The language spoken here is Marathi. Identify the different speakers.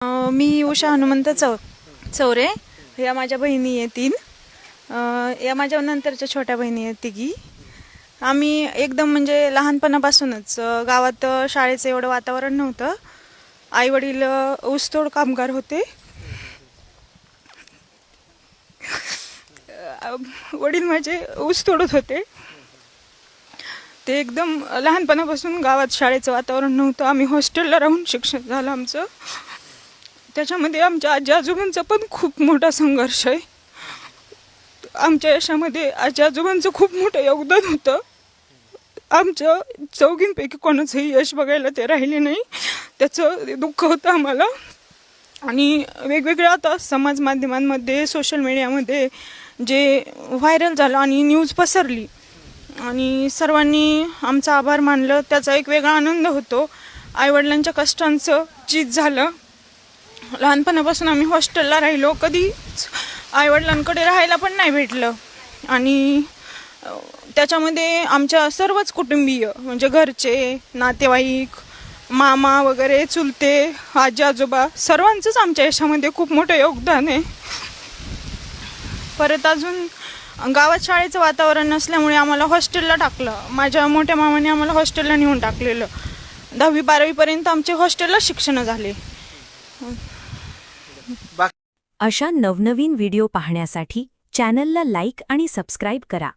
Speaker 1: मी उषा हनुमंत चौरे. या माझ्या बहिणी आहे 3. या माझ्या नंतरच्या छोट्या बहिणी आहेत 3. आम्ही एकदम म्हणजे लहानपणापासूनच गावात शाळेचं एवढं वातावरण नव्हतं. आई वडील ऊसतोड कामगार होते. वडील माझे ऊस तोडत होते. ते एकदम लहानपणापासून गावात शाळेचं वातावरण नव्हतं. आम्ही हॉस्टेलला राहून शिक्षण झालं आमचं. त्याच्यामध्ये आमच्या आजी आजोबांचा पण खूप मोठा संघर्ष आहे. आमच्या यशामध्ये आजी आजोबांचं खूप मोठं योगदान होतं. आमच्या चौघींपैकी कोणाचंही यश बघायला ते राहिले नाही. त्याचं दुःख होतं आम्हाला. आणि वेगवेगळ्या आता समाज माध्यमांमध्ये सोशल मीडियामध्ये जे व्हायरल झालं आणि न्यूज पसरली आणि सर्वांनी आमचा आभार मानलं, त्याचा एक वेगळा आनंद होतो. आईवडिलांच्या कष्टांचं चीज झालं. लहानपणापासून आम्ही हॉस्टेलला राहिलो, कधी आईवडिलांकडे राहायला पण नाही भेटलं. आणि त्याच्यामध्ये आमच्या सर्वच कुटुंबीय म्हणजे घरचे नातेवाईक, मामा वगैरे, चुलते, आजी आजोबा सर्वांचंच आमच्या यशामध्ये खूप मोठं योगदान आहे. परत अजून गावात शाळेचं वातावरण नसल्यामुळे आम्हाला हॉस्टेलला टाकलं. माझ्या मोठ्या मामाने आम्हाला हॉस्टेलला नेऊन टाकलेलं. 10वी-12वीपर्यंत आमचे हॉस्टेलला शिक्षण झाले.
Speaker 2: अशा नवनवीन व्हिडिओ पाहण्यासाठी चॅनलला लाईक आणि सबस्क्राईब करा.